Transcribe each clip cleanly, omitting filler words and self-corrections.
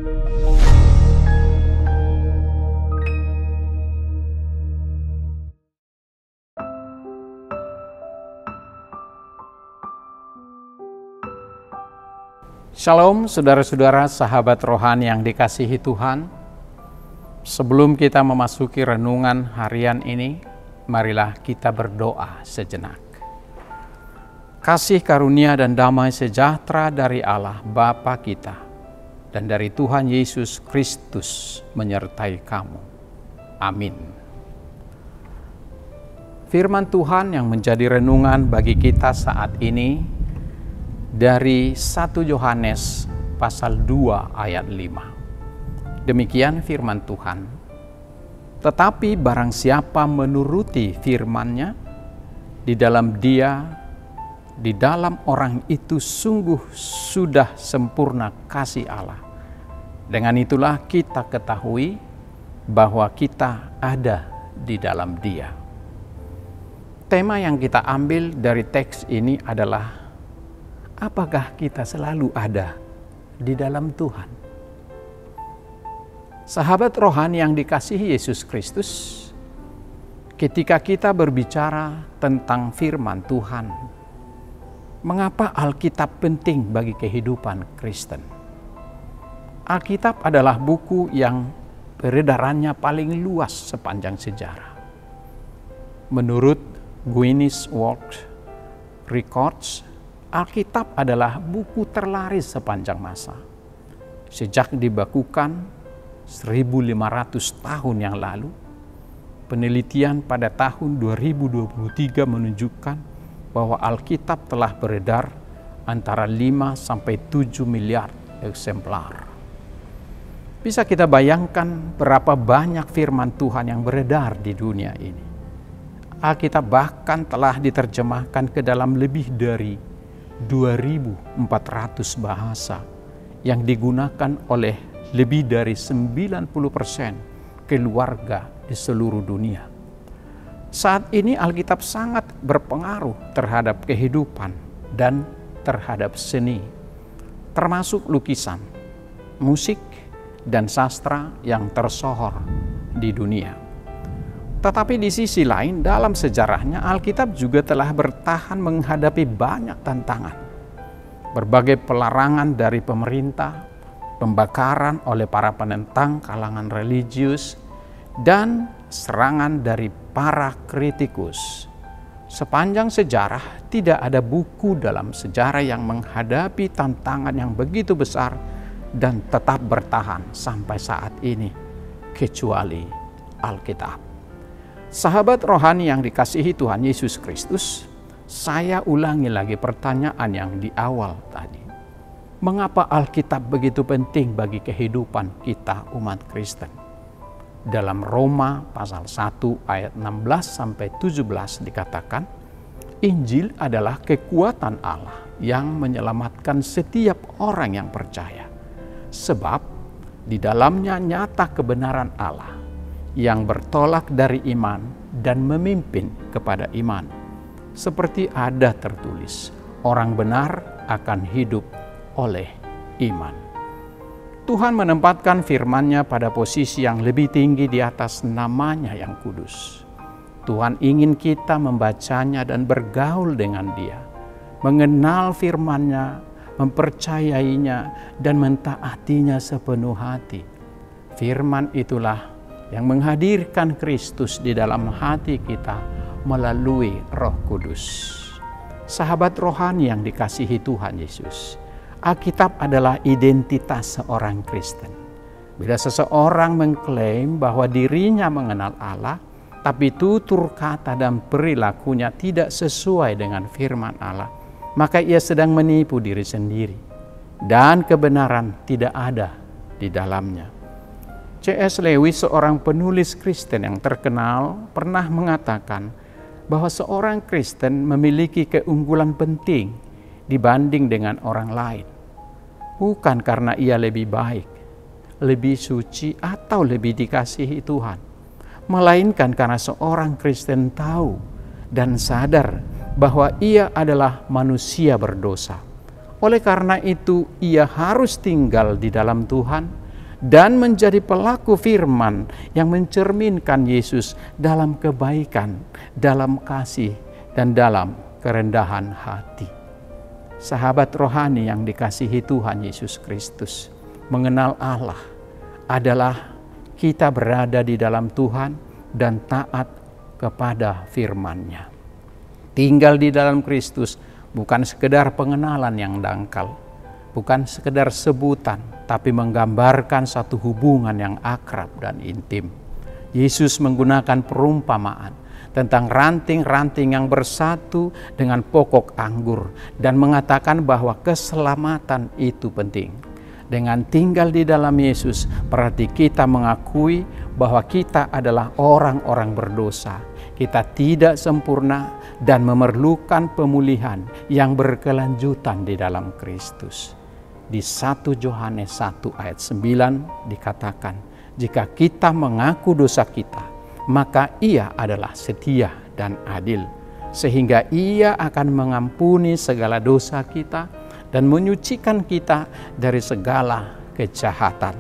Shalom saudara-saudara sahabat rohani yang dikasihi Tuhan. Sebelum kita memasuki renungan harian ini, marilah kita berdoa sejenak. Kasih karunia dan damai sejahtera dari Allah Bapa kita dan dari Tuhan Yesus Kristus menyertai kamu. Amin. Firman Tuhan yang menjadi renungan bagi kita saat ini dari 1 Yohanes pasal 2 ayat 5. Demikian firman Tuhan. Tetapi barang siapa menuruti firman-Nya, di dalam orang itu sungguh sudah sempurna kasih Allah. Dengan itulah kita ketahui bahwa kita ada di dalam Dia. Tema yang kita ambil dari teks ini adalah apakah kita selalu ada di dalam Tuhan? Sahabat rohani yang dikasihi Yesus Kristus, ketika kita berbicara tentang firman Tuhan, mengapa Alkitab penting bagi kehidupan Kristen? Alkitab adalah buku yang peredarannya paling luas sepanjang sejarah. Menurut Guinness World Records, Alkitab adalah buku terlaris sepanjang masa. Sejak dibakukan 1500 tahun yang lalu, penelitian pada tahun 2023 menunjukkan bahwa Alkitab telah beredar antara 5 sampai 7 miliar eksemplar. Bisa kita bayangkan berapa banyak firman Tuhan yang beredar di dunia ini. Alkitab bahkan telah diterjemahkan ke dalam lebih dari 2.400 bahasa yang digunakan oleh lebih dari 90% keluarga di seluruh dunia. Saat ini Alkitab sangat berpengaruh terhadap kehidupan dan terhadap seni, termasuk lukisan, musik, dan sastra yang tersohor di dunia. Tetapi di sisi lain, dalam sejarahnya Alkitab juga telah bertahan menghadapi banyak tantangan. Berbagai pelarangan dari pemerintah, pembakaran oleh para penentang kalangan religius, dan serangan dari para kritikus. Sepanjang sejarah, tidak ada buku dalam sejarah yang menghadapi tantangan yang begitu besar dan tetap bertahan sampai saat ini, kecuali Alkitab. Sahabat rohani yang dikasihi Tuhan Yesus Kristus, saya ulangi lagi pertanyaan yang di awal tadi. Mengapa Alkitab begitu penting bagi kehidupan kita umat Kristen? Dalam Roma pasal 1 ayat 16 sampai 17 dikatakan, Injil adalah kekuatan Allah yang menyelamatkan setiap orang yang percaya. Sebab di dalamnya nyata kebenaran Allah yang bertolak dari iman dan memimpin kepada iman. Seperti ada tertulis, orang benar akan hidup oleh iman. Tuhan menempatkan firman-Nya pada posisi yang lebih tinggi di atas nama-Nya yang kudus. Tuhan ingin kita membacanya dan bergaul dengan Dia, mengenal firman-Nya, mempercayainya, dan mentaatinya sepenuh hati. Firman itulah yang menghadirkan Kristus di dalam hati kita melalui Roh Kudus. Sahabat rohani yang dikasihi Tuhan Yesus, Alkitab adalah identitas seorang Kristen. Bila seseorang mengklaim bahwa dirinya mengenal Allah, tapi tutur kata dan perilakunya tidak sesuai dengan firman Allah, maka ia sedang menipu diri sendiri dan kebenaran tidak ada di dalamnya. C.S. Lewis, seorang penulis Kristen yang terkenal, pernah mengatakan bahwa seorang Kristen memiliki keunggulan penting dibanding dengan orang lain. Bukan karena ia lebih baik, lebih suci, atau lebih dikasihi Tuhan, melainkan karena seorang Kristen tahu dan sadar bahwa ia adalah manusia berdosa. Oleh karena itu, ia harus tinggal di dalam Tuhan dan menjadi pelaku firman yang mencerminkan Yesus dalam kebaikan, dalam kasih, dan dalam kerendahan hati. Sahabat rohani yang dikasihi Tuhan Yesus Kristus, mengenal Allah adalah kita berada di dalam Tuhan dan taat kepada firman-Nya. Tinggal di dalam Kristus bukan sekedar pengenalan yang dangkal, bukan sekedar sebutan, tapi menggambarkan satu hubungan yang akrab dan intim. Yesus menggunakan perumpamaan tentang ranting-ranting yang bersatu dengan pokok anggur dan mengatakan bahwa keselamatan itu penting. Dengan tinggal di dalam Yesus, berarti kita mengakui bahwa kita adalah orang-orang berdosa. Kita tidak sempurna dan memerlukan pemulihan yang berkelanjutan di dalam Kristus. Di 1 Yohanes 1 ayat 9 dikatakan, jika kita mengaku dosa kita, maka Ia adalah setia dan adil, sehingga Ia akan mengampuni segala dosa kita dan menyucikan kita dari segala kejahatan.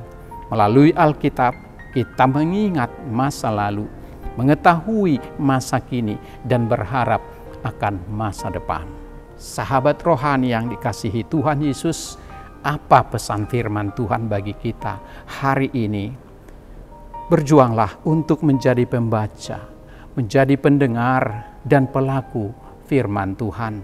Melalui Alkitab, kita mengingat masa lalu, mengetahui masa kini, dan berharap akan masa depan. Sahabat rohani yang dikasihi Tuhan Yesus, apa pesan firman Tuhan bagi kita hari ini? Berjuanglah untuk menjadi pembaca, menjadi pendengar dan pelaku firman Tuhan.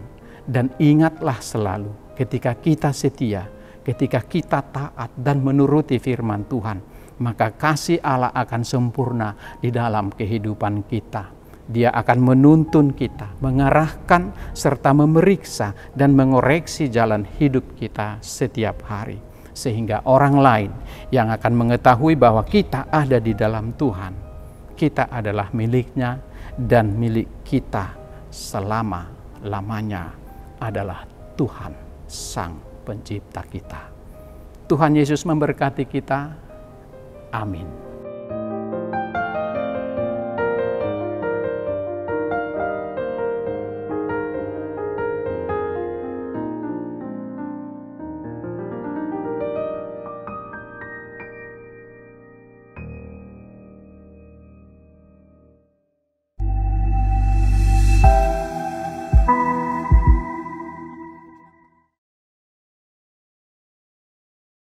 Dan ingatlah selalu, ketika kita setia, ketika kita taat dan menuruti firman Tuhan, maka kasih Allah akan sempurna di dalam kehidupan kita. Dia akan menuntun kita, mengarahkan serta memeriksa dan mengoreksi jalan hidup kita setiap hari. Sehingga orang lain yang akan mengetahui bahwa kita ada di dalam Tuhan, kita adalah miliknya dan milik kita selama-lamanya adalah Tuhan Sang Pencipta kita. Tuhan Yesus memberkati kita. Amin.